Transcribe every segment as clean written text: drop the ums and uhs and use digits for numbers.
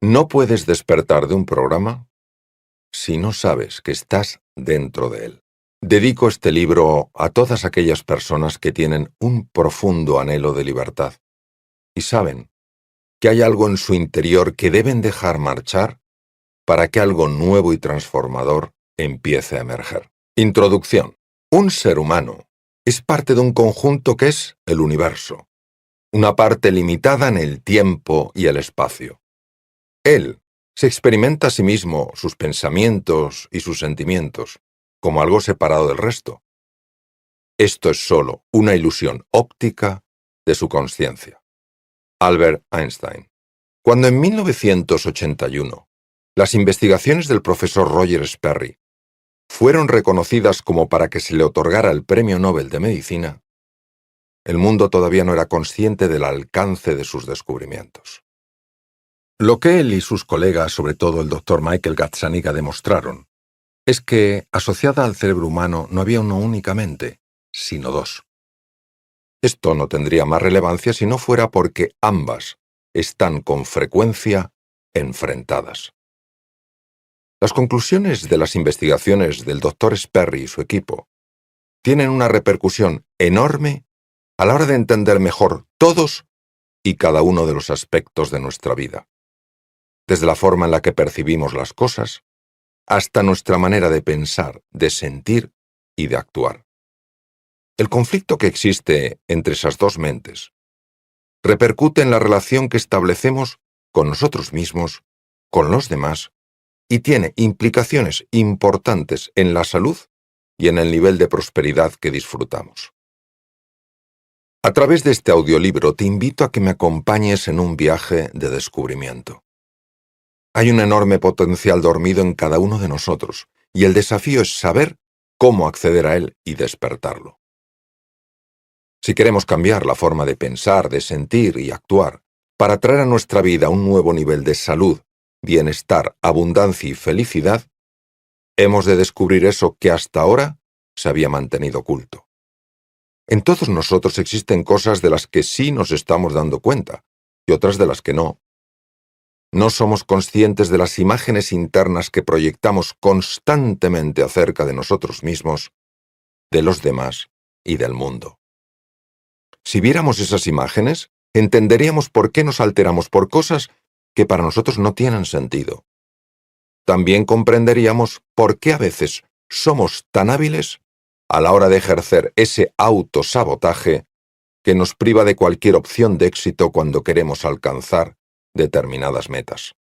No puedes despertar de un programa si no sabes que estás dentro de él. Dedico este libro a todas aquellas personas que tienen un profundo anhelo de libertad y saben que hay algo en su interior que deben dejar marchar para que algo nuevo y transformador empiece a emerger. Introducción. Un ser humano es parte de un conjunto que es el universo, una parte limitada en el tiempo y el espacio. Él se experimenta a sí mismo, sus pensamientos y sus sentimientos, como algo separado del resto. Esto es solo una ilusión óptica de su consciencia. Albert Einstein. Cuando en 1981 las investigaciones del profesor Roger Sperry fueron reconocidas como para que se le otorgara el Premio Nobel de Medicina, el mundo todavía no era consciente del alcance de sus descubrimientos. Lo que él y sus colegas, sobre todo el Dr. Michael Gazzaniga, demostraron es que, asociada al cerebro humano, no había una única mente, sino dos. Esto no tendría más relevancia si no fuera porque ambas están con frecuencia enfrentadas. Las conclusiones de las investigaciones del Dr. Sperry y su equipo tienen una repercusión enorme a la hora de entender mejor todos y cada uno de los aspectos de nuestra vida, desde la forma en la que percibimos las cosas hasta nuestra manera de pensar, de sentir y de actuar. El conflicto que existe entre esas dos mentes repercute en la relación que establecemos con nosotros mismos, con los demás, y tiene implicaciones importantes en la salud y en el nivel de prosperidad que disfrutamos. A través de este audiolibro te invito a que me acompañes en un viaje de descubrimiento. Hay un enorme potencial dormido en cada uno de nosotros, y el desafío es saber cómo acceder a él y despertarlo. Si queremos cambiar la forma de pensar, de sentir y actuar, para traer a nuestra vida un nuevo nivel de salud, bienestar, abundancia y felicidad, hemos de descubrir eso que hasta ahora se había mantenido oculto. En todos nosotros existen cosas de las que sí nos estamos dando cuenta, y otras de las que no. No somos conscientes de las imágenes internas que proyectamos constantemente acerca de nosotros mismos, de los demás y del mundo. Si viéramos esas imágenes, entenderíamos por qué nos alteramos por cosas que para nosotros no tienen sentido. También comprenderíamos por qué a veces somos tan hábiles a la hora de ejercer ese autosabotaje que nos priva de cualquier opción de éxito cuando queremos alcanzar determinadas metas.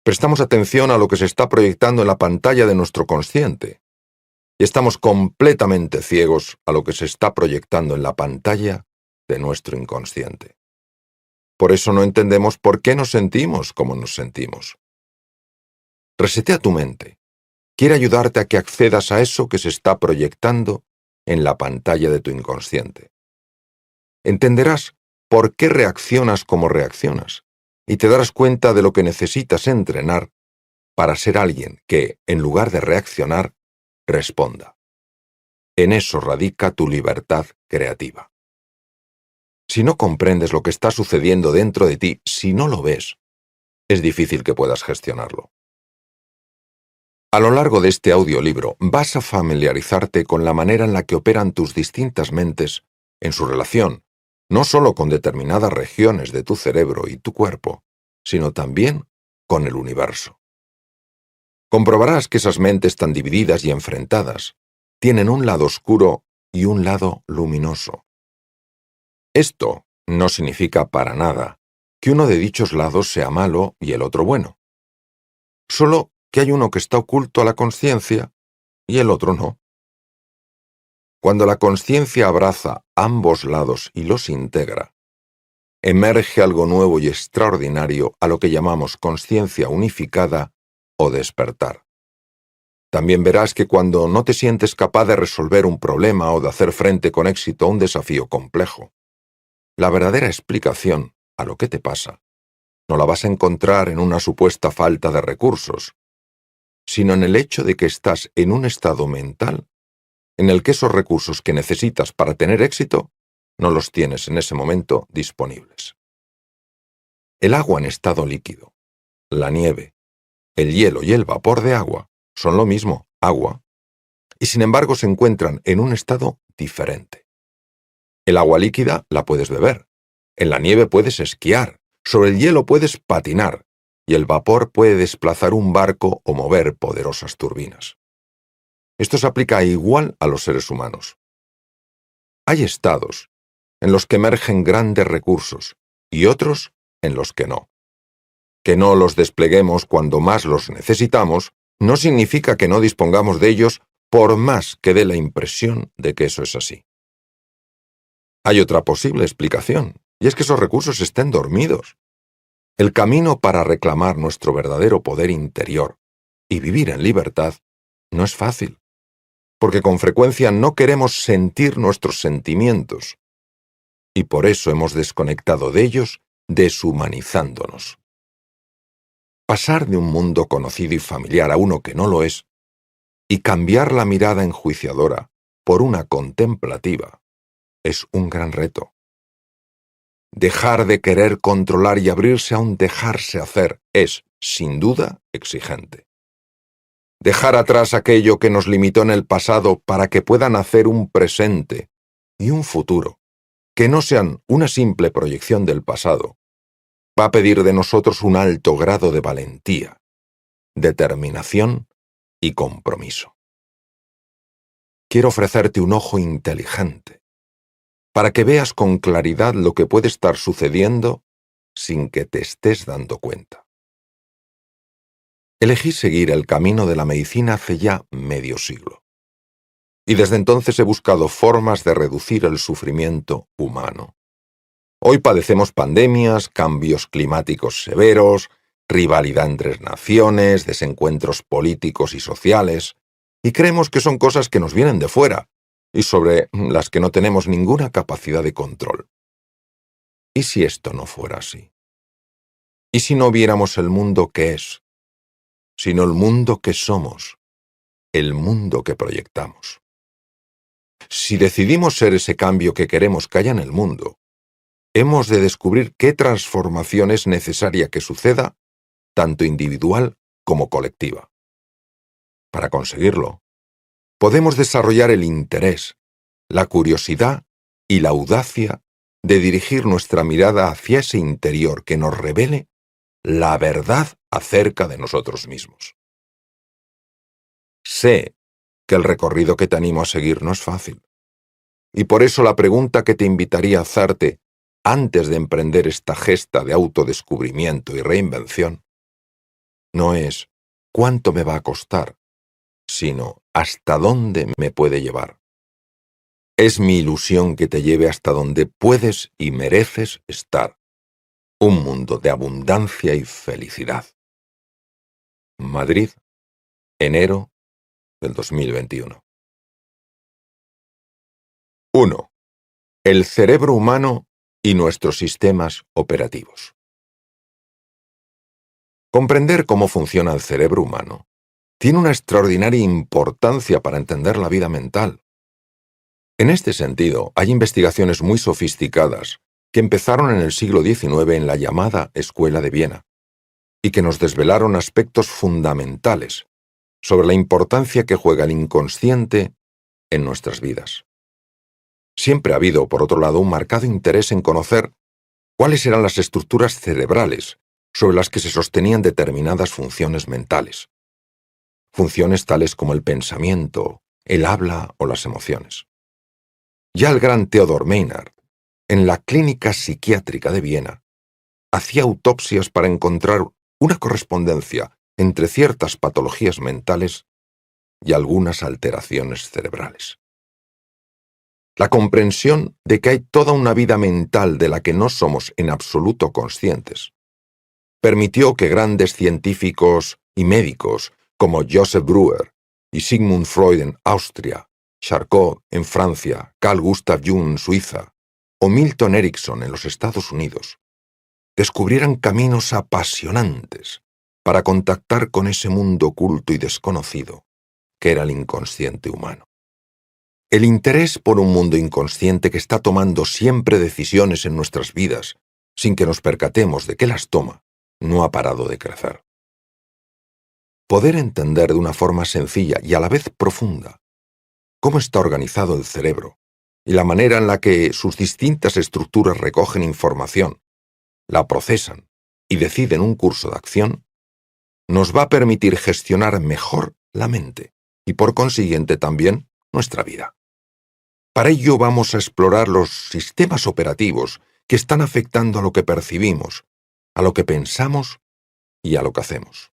Prestamos atención a lo que se está proyectando en la pantalla de nuestro consciente y estamos completamente ciegos a lo que se está proyectando en la pantalla de nuestro inconsciente. Por eso no entendemos por qué nos sentimos como nos sentimos. Resetea tu mente. Quiere ayudarte a que accedas a eso que se está proyectando en la pantalla de tu inconsciente. Entenderás por qué reaccionas como reaccionas y te darás cuenta de lo que necesitas entrenar para ser alguien que, en lugar de reaccionar, responda. En eso radica tu libertad creativa. Si no comprendes lo que está sucediendo dentro de ti, si no lo ves, es difícil que puedas gestionarlo. A lo largo de este audiolibro vas a familiarizarte con la manera en la que operan tus distintas mentes en su relación, no solo con determinadas regiones de tu cerebro y tu cuerpo, sino también con el universo. Comprobarás que esas mentes tan divididas y enfrentadas tienen un lado oscuro y un lado luminoso. Esto no significa para nada que uno de dichos lados sea malo y el otro bueno. Solo que hay uno que está oculto a la consciencia y el otro no. Cuando la consciencia abraza ambos lados y los integra, emerge algo nuevo y extraordinario a lo que llamamos consciencia unificada o despertar. También verás que cuando no te sientes capaz de resolver un problema o de hacer frente con éxito a un desafío complejo, la verdadera explicación a lo que te pasa no la vas a encontrar en una supuesta falta de recursos, sino en el hecho de que estás en un estado mental en el que esos recursos que necesitas para tener éxito no los tienes en ese momento disponibles. El agua en estado líquido la nieve, el hielo y el vapor de agua son lo mismo, agua, y sin embargo se encuentran en un estado diferente. El agua líquida la puedes beber, en la nieve puedes esquiar, sobre el hielo puedes patinar, y el vapor puede desplazar un barco o mover poderosas turbinas. Esto se aplica igual a los seres humanos. Hay estados en los que emergen grandes recursos y otros en los que no. Que no los despleguemos cuando más los necesitamos no significa que no dispongamos de ellos por más que dé la impresión de que eso es así. Hay otra posible explicación, y es que esos recursos estén dormidos. El camino para reclamar nuestro verdadero poder interior y vivir en libertad no es fácil, porque con frecuencia no queremos sentir nuestros sentimientos, y por eso hemos desconectado de ellos, deshumanizándonos. Pasar de un mundo conocido y familiar a uno que no lo es, y cambiar la mirada enjuiciadora por una contemplativa, es un gran reto. Dejar de querer controlar y abrirse a un dejarse hacer es, sin duda, exigente. Dejar atrás aquello que nos limitó en el pasado para que puedan hacer un presente y un futuro, que no sean una simple proyección del pasado, va a pedir de nosotros un alto grado de valentía, determinación y compromiso. Quiero ofrecerte un ojo inteligente, para que veas con claridad lo que puede estar sucediendo sin que te estés dando cuenta. Elegí seguir el camino de la medicina hace ya medio siglo, y desde entonces he buscado formas de reducir el sufrimiento humano. Hoy padecemos pandemias, cambios climáticos severos, rivalidad entre naciones, desencuentros políticos y sociales, y creemos que son cosas que nos vienen de fuera y sobre las que no tenemos ninguna capacidad de control. ¿Y si esto no fuera así? ¿Y si no viéramos el mundo que es, sino el mundo que somos, el mundo que proyectamos? Si decidimos ser ese cambio que queremos que haya en el mundo, hemos de descubrir qué transformación es necesaria que suceda, tanto individual como colectiva. Para conseguirlo, podemos desarrollar el interés, la curiosidad y la audacia de dirigir nuestra mirada hacia ese interior que nos revele la verdad acerca de nosotros mismos. Sé que el recorrido que te animo a seguir no es fácil, y por eso la pregunta que te invitaría a hacerte antes de emprender esta gesta de autodescubrimiento y reinvención no es ¿cuánto me va a costar?, sino ¿hasta dónde me puede llevar? Es mi ilusión que te lleve hasta donde puedes y mereces estar. Un mundo de abundancia y felicidad. Madrid, enero del 2021. 1. El cerebro humano y nuestros sistemas operativos. Comprender cómo funciona el cerebro humano tiene una extraordinaria importancia para entender la vida mental. En este sentido, hay investigaciones muy sofisticadas que empezaron en el siglo XIX en la llamada Escuela de Viena, y que nos desvelaron aspectos fundamentales sobre la importancia que juega el inconsciente en nuestras vidas. Siempre ha habido, por otro lado, un marcado interés en conocer cuáles eran las estructuras cerebrales sobre las que se sostenían determinadas funciones mentales. Funciones tales como el pensamiento, el habla o las emociones. Ya el gran Theodor Maynard, en la Clínica Psiquiátrica de Viena, hacía autopsias para encontrar una correspondencia entre ciertas patologías mentales y algunas alteraciones cerebrales. La comprensión de que hay toda una vida mental de la que no somos en absoluto conscientes permitió que grandes científicos y médicos como Joseph Breuer y Sigmund Freud en Austria, Charcot en Francia, Carl Gustav Jung en Suiza o Milton Erickson en los Estados Unidos descubrieran caminos apasionantes para contactar con ese mundo oculto y desconocido que era el inconsciente humano. El interés por un mundo inconsciente que está tomando siempre decisiones en nuestras vidas sin que nos percatemos de que las toma no ha parado de crecer. Poder entender de una forma sencilla y a la vez profunda cómo está organizado el cerebro y la manera en la que sus distintas estructuras recogen información, la procesan y deciden un curso de acción, nos va a permitir gestionar mejor la mente y por consiguiente también nuestra vida. Para ello vamos a explorar los sistemas operativos que están afectando a lo que percibimos, a lo que pensamos y a lo que hacemos.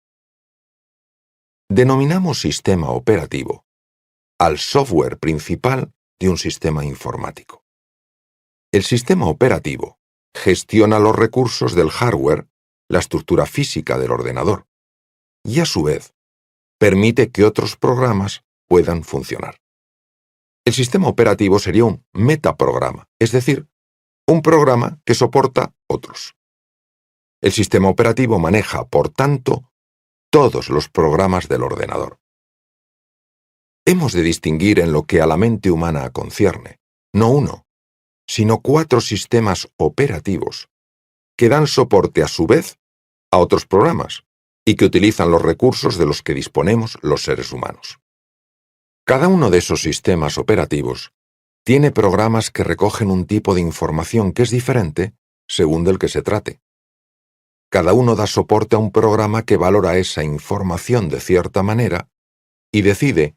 Denominamos sistema operativo al software principal de un sistema informático. El sistema operativo gestiona los recursos del hardware, la estructura física del ordenador, y a su vez permite que otros programas puedan funcionar. El sistema operativo sería un metaprograma, es decir, un programa que soporta otros. El sistema operativo maneja, por tanto, todos los programas del ordenador. Hemos de distinguir en lo que a la mente humana concierne, no uno, sino 4 sistemas operativos que dan soporte a su vez a otros programas y que utilizan los recursos de los que disponemos los seres humanos. Cada uno de esos sistemas operativos tiene programas que recogen un tipo de información que es diferente según del que se trate. Cada uno da soporte a un programa que valora esa información de cierta manera y decide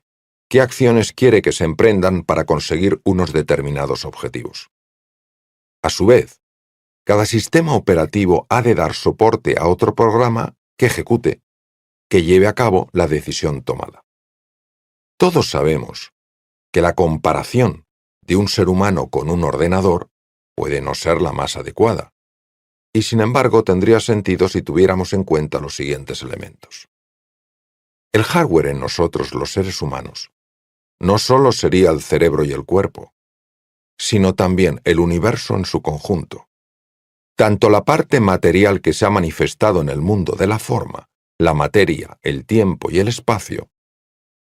qué acciones quiere que se emprendan para conseguir unos determinados objetivos. A su vez, cada sistema operativo ha de dar soporte a otro programa que ejecute, que lleve a cabo la decisión tomada. Todos sabemos que la comparación de un ser humano con un ordenador puede no ser la más adecuada, y sin embargo tendría sentido si tuviéramos en cuenta los siguientes elementos. El hardware en nosotros, los seres humanos, no solo sería el cerebro y el cuerpo, sino también el universo en su conjunto. Tanto la parte material que se ha manifestado en el mundo de la forma, la materia, el tiempo y el espacio,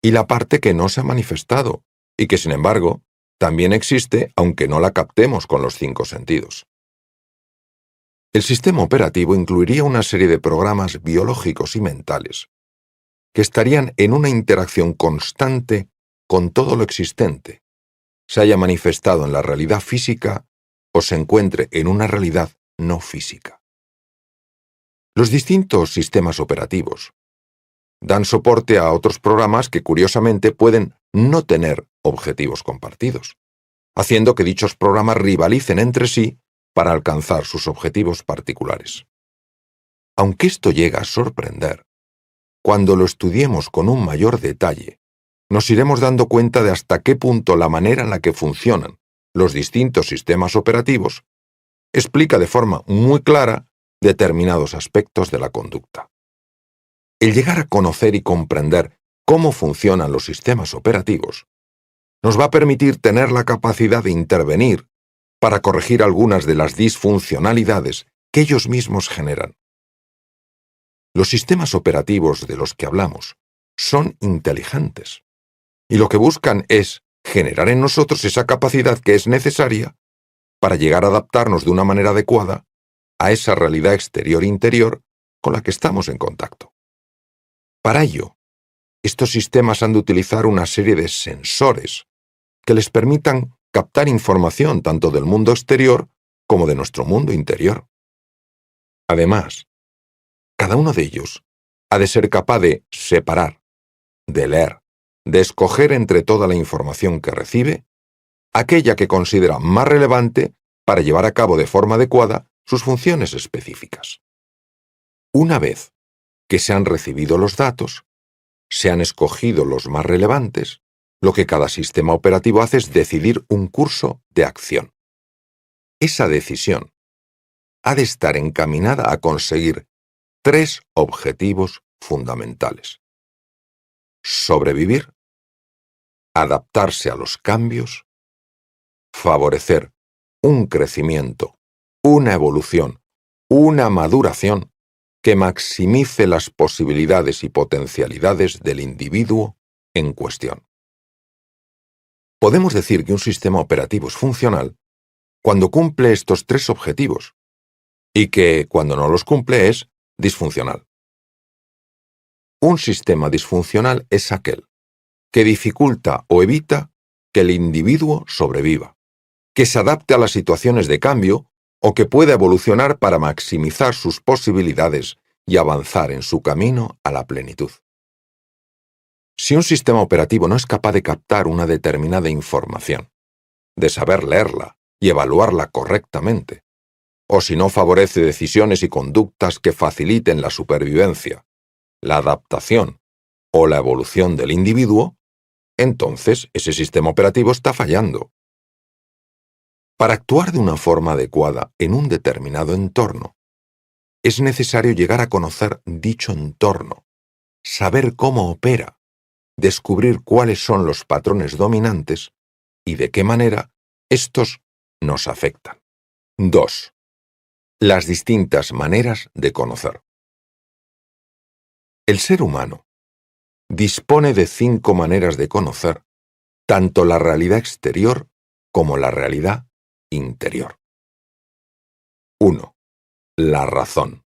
y la parte que no se ha manifestado, y que sin embargo también existe aunque no la captemos con los 5 sentidos. El sistema operativo incluiría una serie de programas biológicos y mentales que estarían en una interacción constante con todo lo existente, se haya manifestado en la realidad física o se encuentre en una realidad no física. Los distintos sistemas operativos dan soporte a otros programas que curiosamente pueden no tener objetivos compartidos, haciendo que dichos programas rivalicen entre sí para alcanzar sus objetivos particulares. Aunque esto llega a sorprender, cuando lo estudiemos con un mayor detalle, nos iremos dando cuenta de hasta qué punto la manera en la que funcionan los distintos sistemas operativos explica de forma muy clara determinados aspectos de la conducta. El llegar a conocer y comprender cómo funcionan los sistemas operativos nos va a permitir tener la capacidad de intervenir para corregir algunas de las disfuncionalidades que ellos mismos generan. Los sistemas operativos de los que hablamos son inteligentes y lo que buscan es generar en nosotros esa capacidad que es necesaria para llegar a adaptarnos de una manera adecuada a esa realidad exterior-interior con la que estamos en contacto. Para ello, estos sistemas han de utilizar una serie de sensores que les permitan captar información tanto del mundo exterior como de nuestro mundo interior. Además, cada uno de ellos ha de ser capaz de separar, de leer, de escoger entre toda la información que recibe, aquella que considera más relevante para llevar a cabo de forma adecuada sus funciones específicas. Una vez que se han recibido los datos, se han escogido los más relevantes, lo que cada sistema operativo hace es decidir un curso de acción. Esa decisión ha de estar encaminada a conseguir 3 objetivos fundamentales: sobrevivir, adaptarse a los cambios, favorecer un crecimiento, una evolución, una maduración que maximice las posibilidades y potencialidades del individuo en cuestión. Podemos decir que un sistema operativo es funcional cuando cumple estos 3 objetivos, y que, cuando no los cumple, es disfuncional. Un sistema disfuncional es aquel que dificulta o evita que el individuo sobreviva, que se adapte a las situaciones de cambio o que pueda evolucionar para maximizar sus posibilidades y avanzar en su camino a la plenitud. Si un sistema operativo no es capaz de captar una determinada información, de saber leerla y evaluarla correctamente, o si no favorece decisiones y conductas que faciliten la supervivencia, la adaptación o la evolución del individuo, entonces ese sistema operativo está fallando. Para actuar de una forma adecuada en un determinado entorno, es necesario llegar a conocer dicho entorno, saber cómo opera, descubrir cuáles son los patrones dominantes y de qué manera estos nos afectan. 2. Las distintas maneras de conocer. El ser humano dispone de 5 maneras de conocer tanto la realidad exterior como la realidad interior. 1. La razón.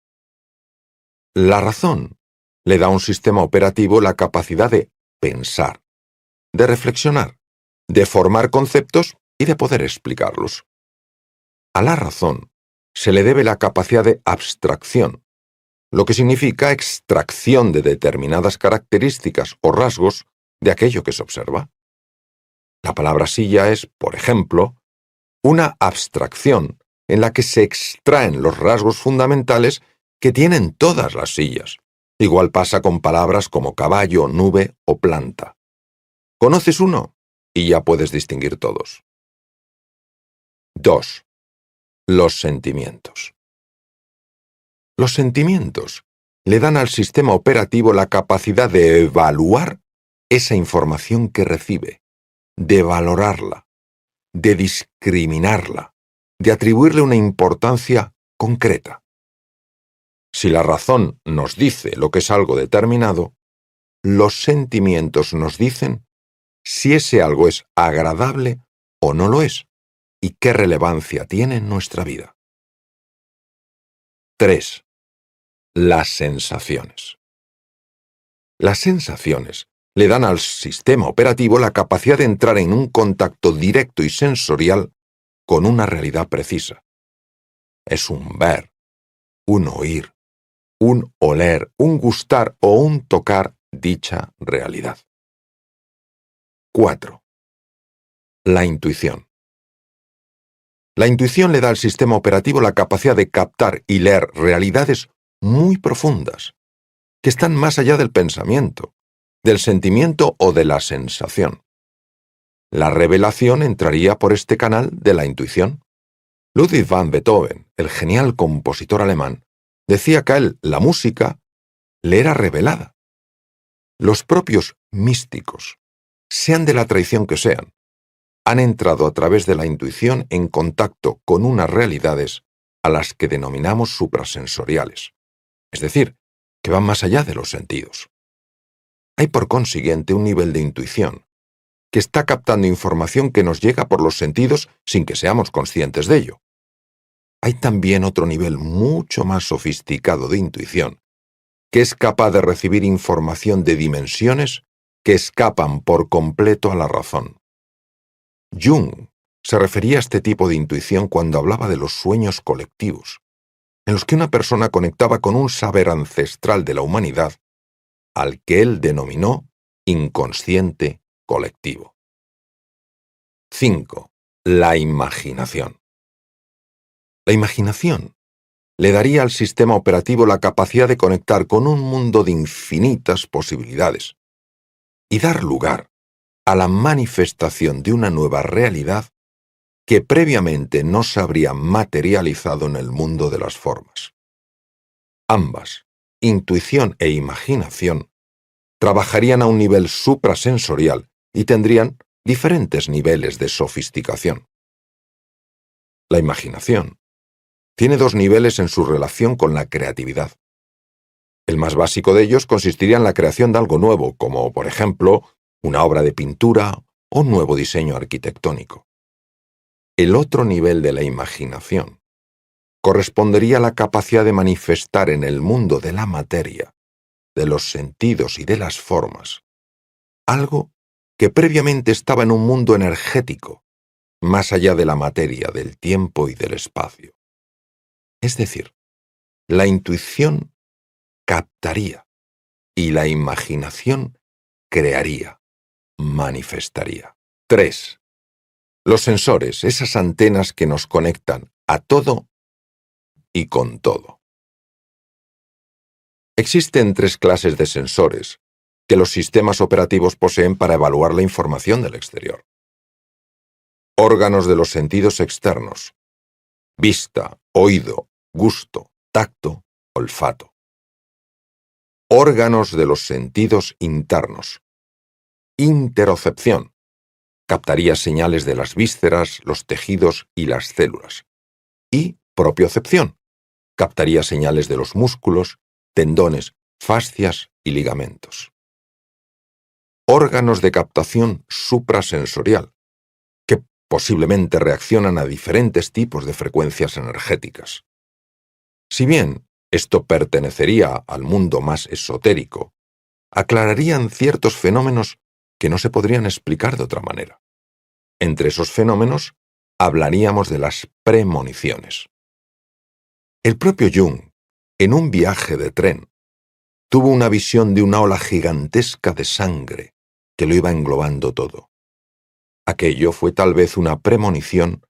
La razón le da a un sistema operativo la capacidad de pensar, de reflexionar, de formar conceptos y de poder explicarlos. A la razón se le debe la capacidad de abstracción, lo que significa extracción de determinadas características o rasgos de aquello que se observa. La palabra silla es, por ejemplo, una abstracción en la que se extraen los rasgos fundamentales que tienen todas las sillas. Igual pasa con palabras como caballo, nube o planta. Conoces uno y ya puedes distinguir todos. 2. Los sentimientos. Los sentimientos le dan al sistema operativo la capacidad de evaluar esa información que recibe, de valorarla, de discriminarla, de atribuirle una importancia concreta. Si la razón nos dice lo que es algo determinado, los sentimientos nos dicen si ese algo es agradable o no lo es y qué relevancia tiene en nuestra vida. 3. Las sensaciones. Las sensaciones le dan al sistema operativo la capacidad de entrar en un contacto directo y sensorial con una realidad precisa. Es un ver, un oír, un oler, un gustar o un tocar dicha realidad. 4. La intuición. La intuición le da al sistema operativo la capacidad de captar y leer realidades muy profundas, que están más allá del pensamiento, del sentimiento o de la sensación. La revelación entraría por este canal de la intuición. Ludwig van Beethoven, el genial compositor alemán, decía que a él la música le era revelada. Los propios místicos, sean de la tradición que sean, han entrado a través de la intuición en contacto con unas realidades a las que denominamos suprasensoriales, es decir, que van más allá de los sentidos. Hay por consiguiente un nivel de intuición que está captando información que nos llega por los sentidos sin que seamos conscientes de ello. Hay también otro nivel mucho más sofisticado de intuición, que es capaz de recibir información de dimensiones que escapan por completo a la razón. Jung se refería a este tipo de intuición cuando hablaba de los sueños colectivos, en los que una persona conectaba con un saber ancestral de la humanidad, al que él denominó inconsciente colectivo. 5. La imaginación. La imaginación le daría al sistema operativo la capacidad de conectar con un mundo de infinitas posibilidades y dar lugar a la manifestación de una nueva realidad que previamente no se habría materializado en el mundo de las formas. Ambas, intuición e imaginación, trabajarían a un nivel suprasensorial y tendrían diferentes niveles de sofisticación. La imaginación tiene 2 niveles en su relación con la creatividad. El más básico de ellos consistiría en la creación de algo nuevo, como, por ejemplo, una obra de pintura o un nuevo diseño arquitectónico. El otro nivel de la imaginación correspondería a la capacidad de manifestar en el mundo de la materia, de los sentidos y de las formas, algo que previamente estaba en un mundo energético, más allá de la materia, del tiempo y del espacio. Es decir, la intuición captaría y la imaginación crearía, manifestaría. 3. Los sensores, esas antenas que nos conectan a todo y con todo. Existen 3 clases de sensores que los sistemas operativos poseen para evaluar la información del exterior. Órganos de los sentidos externos: vista, oído, gusto, tacto, olfato. Órganos de los sentidos internos: interocepción. Captaría señales de las vísceras, los tejidos y las células. Y propiocepción. Captaría señales de los músculos, tendones, fascias y ligamentos. Órganos de captación suprasensorial, que posiblemente reaccionan a diferentes tipos de frecuencias energéticas. Si bien esto pertenecería al mundo más esotérico, aclararían ciertos fenómenos que no se podrían explicar de otra manera. Entre esos fenómenos, hablaríamos de las premoniciones. El propio Jung, en un viaje de tren, tuvo una visión de una ola gigantesca de sangre que lo iba englobando todo. Aquello fue tal vez una premonición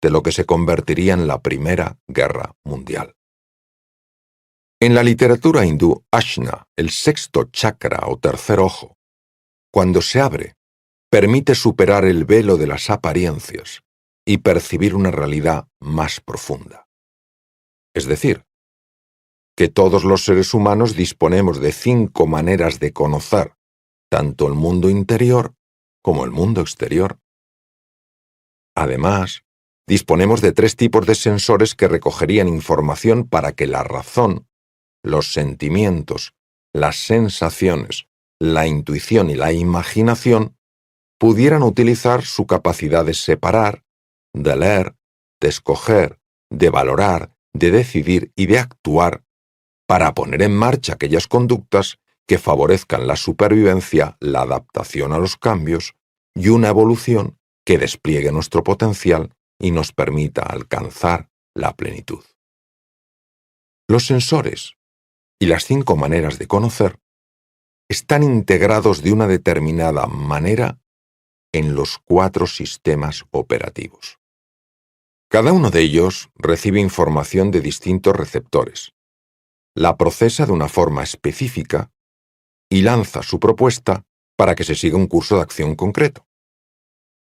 de lo que se convertiría en la Primera Guerra Mundial. En la literatura hindú, Ajna, el sexto chakra o tercer ojo, cuando se abre, permite superar el velo de las apariencias y percibir una realidad más profunda. Es decir, que todos los seres humanos disponemos de 5 maneras de conocer tanto el mundo interior como el mundo exterior. Además, disponemos de 3 tipos de sensores que recogerían información para que la razón, los sentimientos, las sensaciones, la intuición y la imaginación pudieran utilizar su capacidad de separar, de leer, de escoger, de valorar, de decidir y de actuar para poner en marcha aquellas conductas que favorezcan la supervivencia, la adaptación a los cambios y una evolución que despliegue nuestro potencial y nos permita alcanzar la plenitud. Los sensores y las 5 maneras de conocer están integrados de una determinada manera en los 4 sistemas operativos. Cada uno de ellos recibe información de distintos receptores, la procesa de una forma específica y lanza su propuesta para que se siga un curso de acción concreto.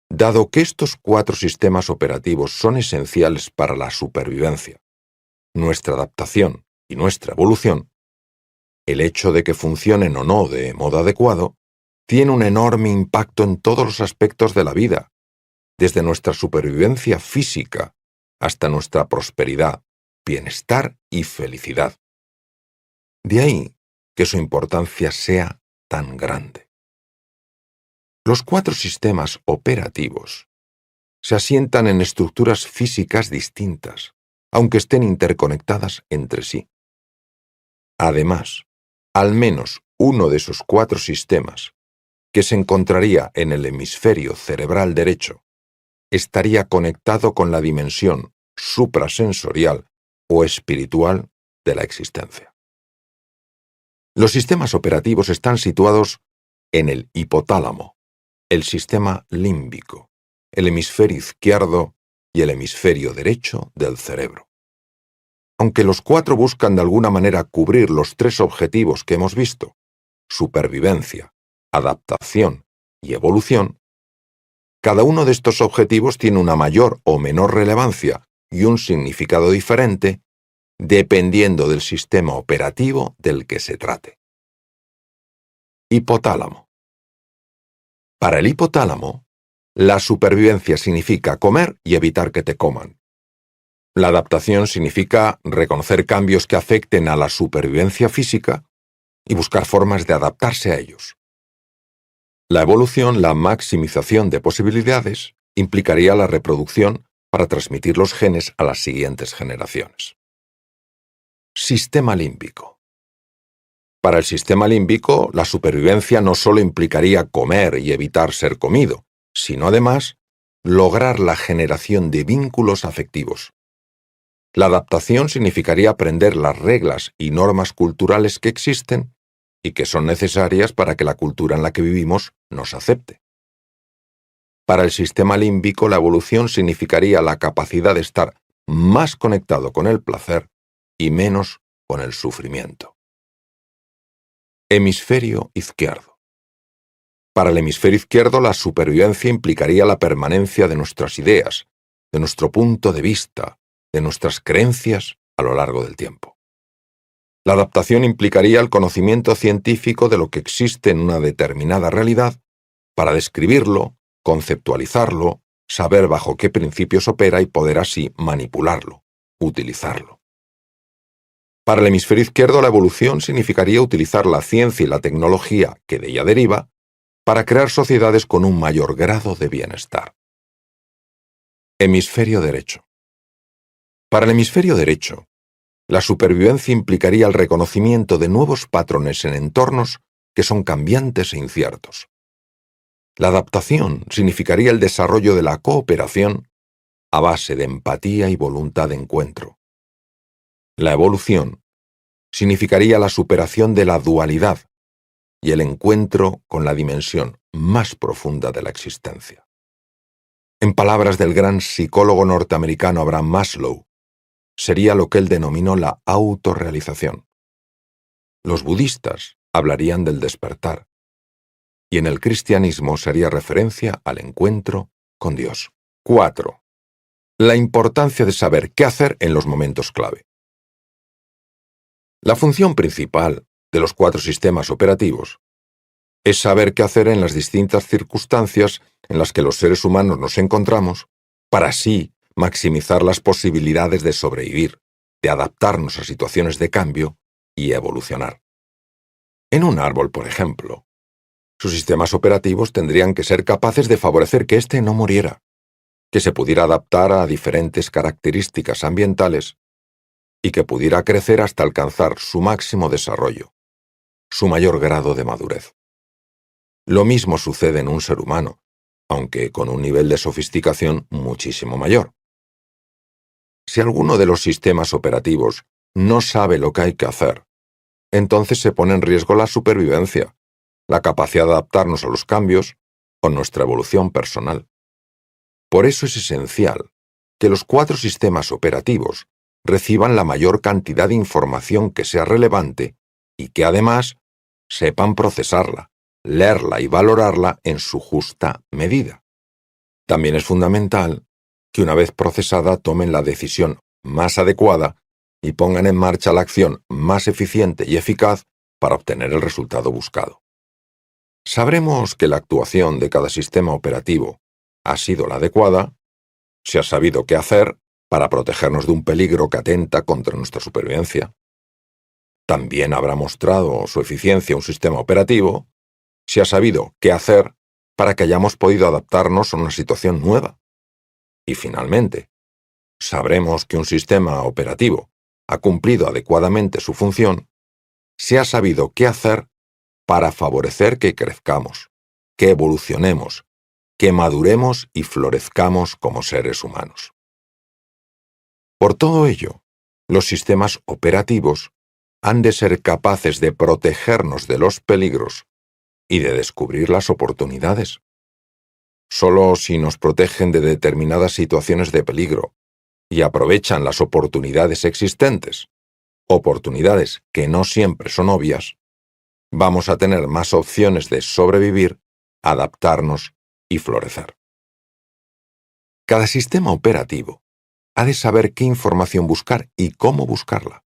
Dado que estos 4 sistemas operativos son esenciales para la supervivencia, nuestra adaptación y nuestra evolución, el hecho de que funcionen o no de modo adecuado tiene un enorme impacto en todos los aspectos de la vida, desde nuestra supervivencia física hasta nuestra prosperidad, bienestar y felicidad. De ahí que su importancia sea tan grande. Los 4 sistemas operativos se asientan en estructuras físicas distintas, aunque estén interconectadas entre sí. Además, al menos uno de esos 4 sistemas, que se encontraría en el hemisferio cerebral derecho, estaría conectado con la dimensión suprasensorial o espiritual de la existencia. Los sistemas operativos están situados en el hipotálamo, el sistema límbico, el hemisferio izquierdo y el hemisferio derecho del cerebro. Aunque los 4 buscan de alguna manera cubrir los 3 objetivos que hemos visto, supervivencia, adaptación y evolución, cada uno de estos objetivos tiene una mayor o menor relevancia y un significado diferente dependiendo del sistema operativo del que se trate. Hipotálamo. Para el hipotálamo, la supervivencia significa comer y evitar que te coman. La adaptación significa reconocer cambios que afecten a la supervivencia física y buscar formas de adaptarse a ellos. La evolución, la maximización de posibilidades, implicaría la reproducción para transmitir los genes a las siguientes generaciones. Sistema límbico. Para el sistema límbico, la supervivencia no solo implicaría comer y evitar ser comido, sino además lograr la generación de vínculos afectivos. La adaptación significaría aprender las reglas y normas culturales que existen y que son necesarias para que la cultura en la que vivimos nos acepte. Para el sistema límbico, la evolución significaría la capacidad de estar más conectado con el placer y menos con el sufrimiento. Hemisferio izquierdo. Para el hemisferio izquierdo, la supervivencia implicaría la permanencia de nuestras ideas, de nuestro punto de vista, de nuestras creencias a lo largo del tiempo. La adaptación implicaría el conocimiento científico de lo que existe en una determinada realidad para describirlo, conceptualizarlo, saber bajo qué principios opera y poder así manipularlo, utilizarlo. Para el hemisferio izquierdo, la evolución significaría utilizar la ciencia y la tecnología que de ella deriva para crear sociedades con un mayor grado de bienestar. Hemisferio derecho. Para el hemisferio derecho, la supervivencia implicaría el reconocimiento de nuevos patrones en entornos que son cambiantes e inciertos. La adaptación significaría el desarrollo de la cooperación a base de empatía y voluntad de encuentro. La evolución significaría la superación de la dualidad y el encuentro con la dimensión más profunda de la existencia. En palabras del gran psicólogo norteamericano Abraham Maslow, sería lo que él denominó la autorrealización. Los budistas hablarían del despertar, y en el cristianismo sería referencia al encuentro con Dios. 4. La importancia de saber qué hacer en los momentos clave. La función principal de los 4 sistemas operativos es saber qué hacer en las distintas circunstancias en las que los seres humanos nos encontramos para así maximizar las posibilidades de sobrevivir, de adaptarnos a situaciones de cambio y evolucionar. En un árbol, por ejemplo, sus sistemas operativos tendrían que ser capaces de favorecer que éste no muriera, que se pudiera adaptar a diferentes características ambientales y que pudiera crecer hasta alcanzar su máximo desarrollo, su mayor grado de madurez. Lo mismo sucede en un ser humano, aunque con un nivel de sofisticación muchísimo mayor. Si alguno de los sistemas operativos no sabe lo que hay que hacer, entonces se pone en riesgo la supervivencia, la capacidad de adaptarnos a los cambios o nuestra evolución personal. Por eso es esencial que los 4 sistemas operativos reciban la mayor cantidad de información que sea relevante y que además sepan procesarla, leerla y valorarla en su justa medida. También es fundamental que una vez procesada tomen la decisión más adecuada y pongan en marcha la acción más eficiente y eficaz para obtener el resultado buscado. Sabremos que la actuación de cada sistema operativo ha sido la adecuada, se ha sabido qué hacer para protegernos de un peligro que atenta contra nuestra supervivencia. También habrá mostrado su eficiencia un sistema operativo, se ha sabido qué hacer para que hayamos podido adaptarnos a una situación nueva. Y finalmente, sabremos que un sistema operativo ha cumplido adecuadamente su función, se ha sabido qué hacer para favorecer que crezcamos, que evolucionemos, que maduremos y florezcamos como seres humanos. Por todo ello, los sistemas operativos han de ser capaces de protegernos de los peligros y de descubrir las oportunidades. Solo si nos protegen de determinadas situaciones de peligro y aprovechan las oportunidades existentes, oportunidades que no siempre son obvias, vamos a tener más opciones de sobrevivir, adaptarnos y florecer. Cada sistema operativo ha de saber qué información buscar y cómo buscarla.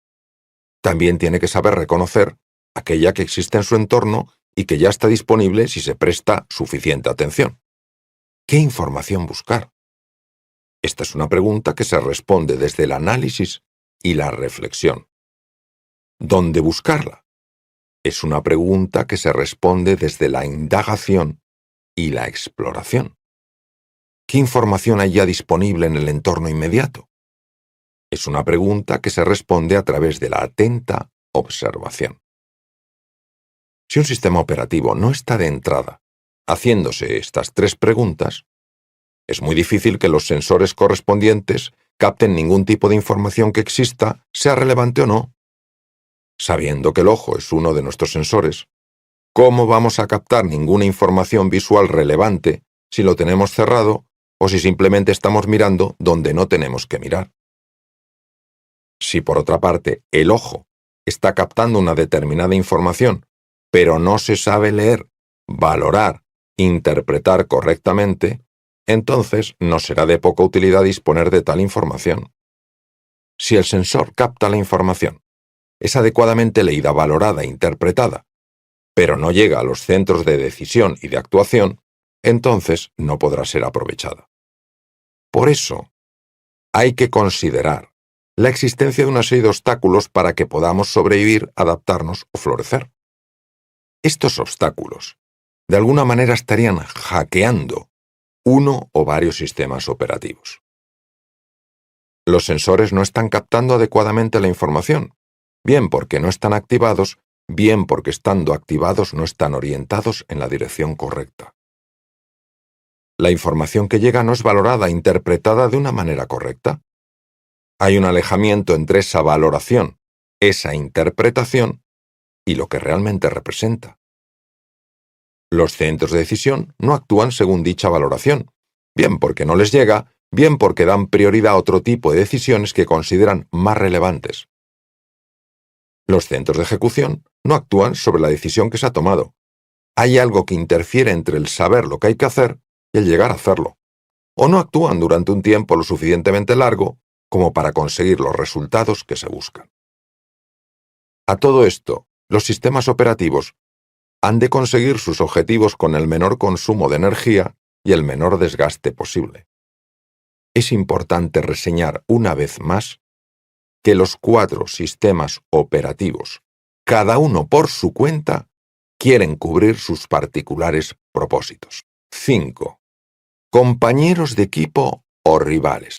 También tiene que saber reconocer aquella que existe en su entorno y que ya está disponible si se presta suficiente atención. ¿Qué información buscar? Esta es una pregunta que se responde desde el análisis y la reflexión. ¿Dónde buscarla? Es una pregunta que se responde desde la indagación y la exploración. ¿Qué información hay ya disponible en el entorno inmediato? Es una pregunta que se responde a través de la atenta observación. Si un sistema operativo no está de entrada haciéndose estas tres preguntas, es muy difícil que los sensores correspondientes capten ningún tipo de información que exista, sea relevante o no. Sabiendo que el ojo es uno de nuestros sensores, ¿cómo vamos a captar ninguna información visual relevante si lo tenemos cerrado o si simplemente estamos mirando donde no tenemos que mirar? Si por otra parte el ojo está captando una determinada información, pero no se sabe leer, valorar, interpretar correctamente, entonces nos será de poca utilidad disponer de tal información. Si el sensor capta la información, es adecuadamente leída, valorada e interpretada, pero no llega a los centros de decisión y de actuación, entonces no podrá ser aprovechada. Por eso, hay que considerar la existencia de una serie de obstáculos para que podamos sobrevivir, adaptarnos o florecer. Estos obstáculos, de alguna manera, estarían hackeando uno o varios sistemas operativos. Los sensores no están captando adecuadamente la información, bien porque no están activados, bien porque estando activados no están orientados en la dirección correcta. La información que llega no es valorada, interpretada de una manera correcta. Hay un alejamiento entre esa valoración, esa interpretación, y lo que realmente representa. Los centros de decisión no actúan según dicha valoración, bien porque no les llega, bien porque dan prioridad a otro tipo de decisiones que consideran más relevantes. Los centros de ejecución no actúan sobre la decisión que se ha tomado. Hay algo que interfiere entre el saber lo que hay que hacer y el llegar a hacerlo. O no actúan durante un tiempo lo suficientemente largo como para conseguir los resultados que se buscan. A todo esto, los sistemas operativos han de conseguir sus objetivos con el menor consumo de energía y el menor desgaste posible. Es importante reseñar una vez más que los 4 sistemas operativos, cada uno por su cuenta, quieren cubrir sus particulares propósitos. 5. Compañeros de equipo o rivales.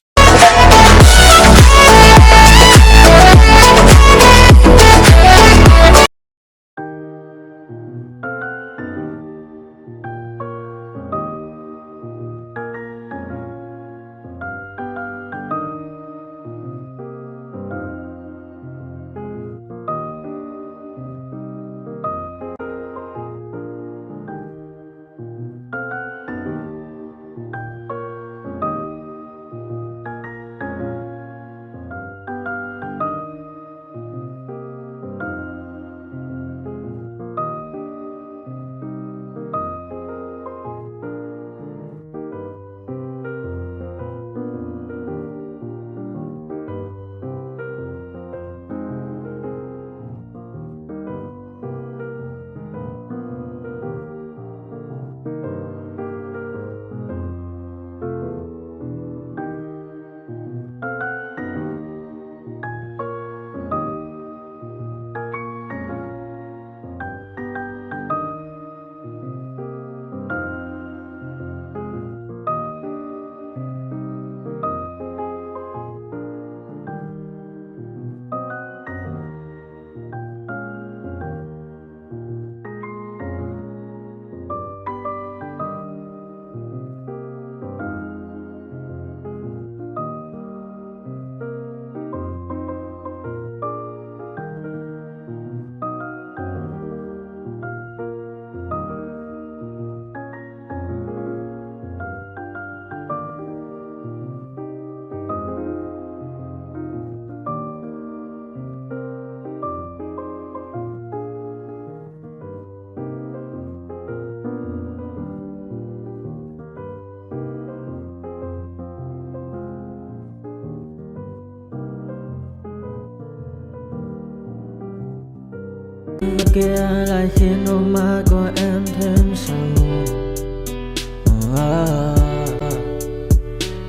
Kia lại khiến đôi mắt của em thêm sầu.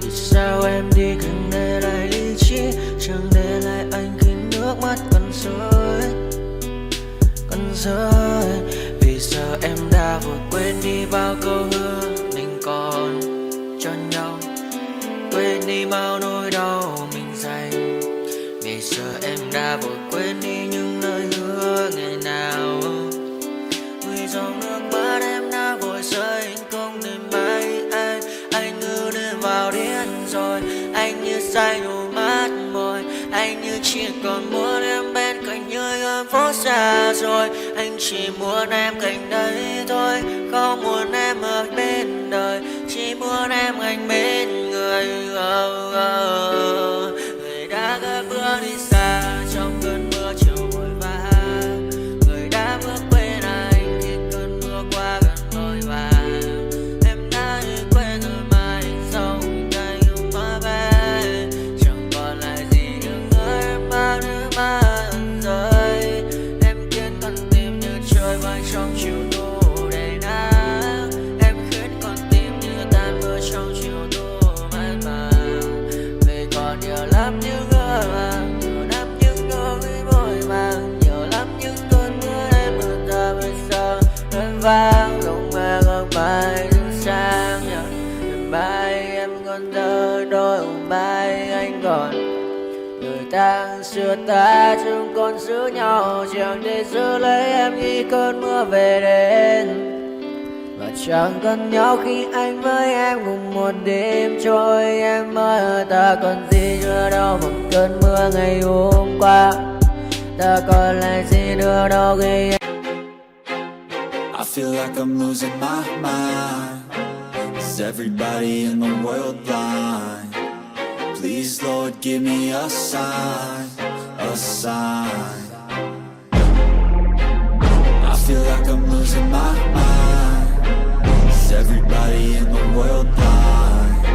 Vì sao em đi cần để lại lý trí, chẳng để lại anh khi nước mắt còn rơi. Vì sao em đã vội quên đi bao câu hứa mình còn cho nhau, quên đi bao nỗi đau mình dành đã vội quên đi những lời hứa ngày nào. Vì dòng nước mắt em đã vội rơi, anh không thể bay. Anh như đến vào điên rồi, anh như say đủ mắt môi, anh như chỉ còn muốn em bên cạnh như gần phố xa rồi. Anh chỉ muốn em cạnh đấy thôi, không muốn em ở bên đời, chỉ muốn em anh bên người. Người đã gỡ bước đi xa trong cơn mưa chiều vội vã, người đã bước quên anh khi cơn mưa qua gần vội vã. Em đã quên rồi mà anh sống đây mà về, chẳng còn lại gì những người em bao nước mắt rơi. Em khiến con tim như trôi bay trong chiều thu đầy nắng, em khiến con tim như tan vỡ trong chiều thu mát màng. Vì còn nhiều lắm những ngỡ vàng, nhiều lắm những nỗi vội vàng, nhiều lắm những cơn mưa em mưa ta bây giờ em vang không mơ không bay đứng sang nhờ em bay. Em còn thơ đôi hồng bay, anh còn người ta xưa ta chúng còn giữ nhau, chẳng để giữ lấy em khi cơn mưa về đến. Và chẳng cần nhau khi anh với em cùng một đêm trôi. Em ơi ta còn gì nữa đâu một cơn mưa ngày hôm qua, ta còn lại gì nữa đâu khi em. I feel like I'm losing my mind. Is everybody in the world blind? Please Lord give me a sign, a sign. I feel like I'm losing my mind. Is everybody in the world blind?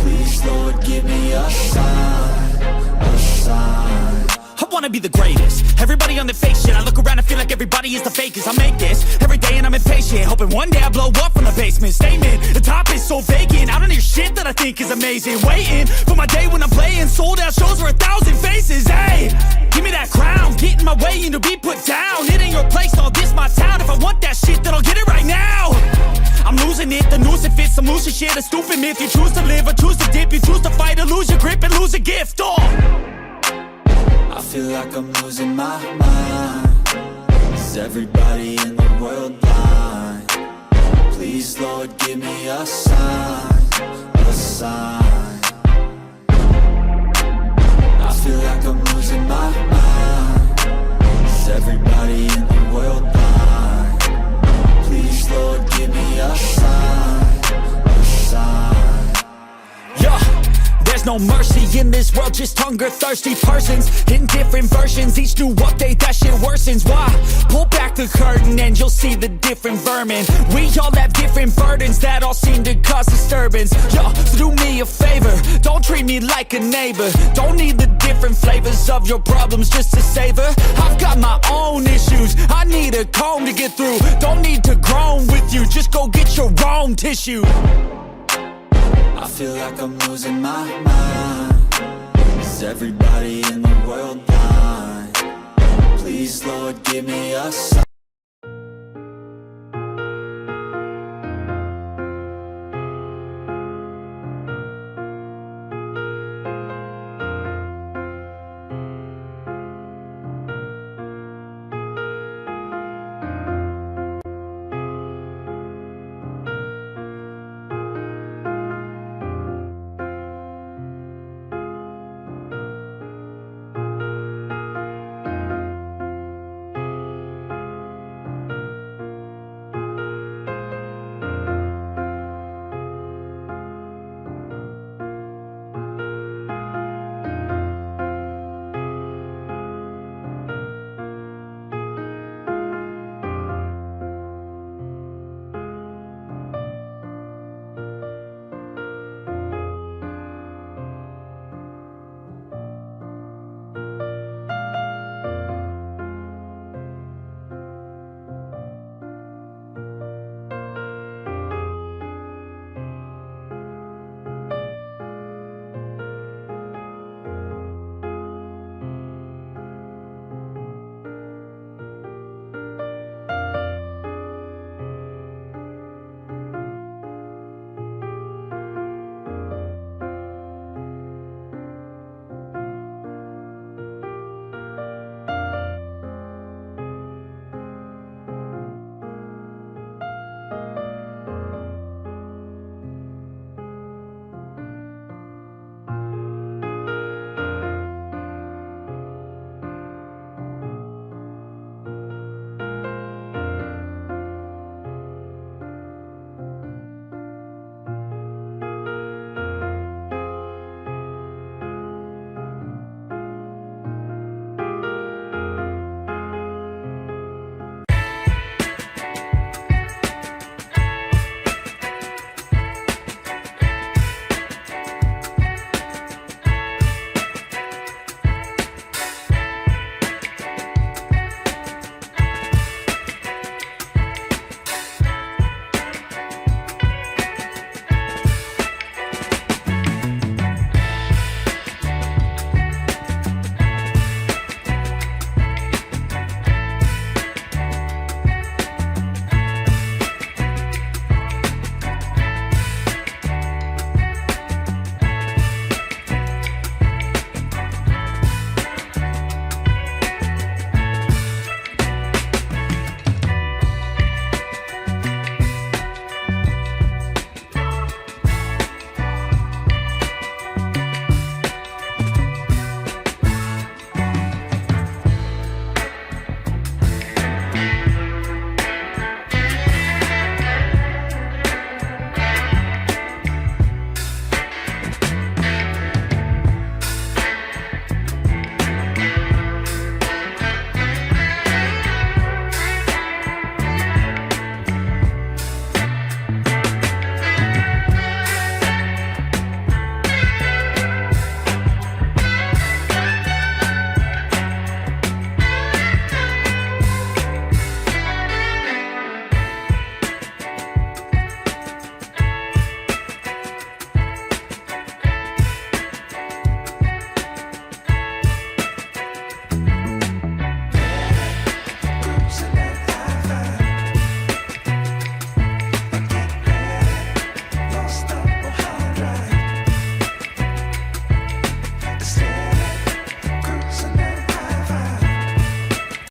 Please Lord give me a sign, a sign. I wanna be the greatest. Everybody on the fake shit. I look around and feel like everybody is the fakest. I make this every day and I'm impatient, hoping one day I blow up from the basement. Statement, the top is so vacant. I don't hear shit that I think is amazing. Waiting for my day when I'm playing sold out shows for 1,000 faces. Hey, give me that crown, get in my way and to be put down. It ain't your place, all this my town. If I want that shit, then I'll get it right now. I'm losing it, the noose it fits. I'm losing shit, a stupid myth. You choose to live or choose to dip. You choose to fight or lose your grip and lose a gift. Oh, I feel like I'm losing my mind. Is everybody in the world blind? Please Lord give me a sign, a sign. I feel like I'm losing my mind. Is everybody in the world blind? Please Lord give me a sign, a sign. yeah. There's no mercy in this world, just hunger-thirsty persons in different versions. Each new update, that shit worsens. Why? Pull back the curtain and you'll see the different vermin. We all have different burdens that all seem to cause disturbance. Yo, so do me a favor, don't treat me like a neighbor. Don't need the different flavors of your problems just to savor. I've got my own issues, I need a comb to get through. Don't need to groan with you, just go get your own tissue. I feel like I'm losing my mind. Is everybody in the world blind? Please Lord give me a sign.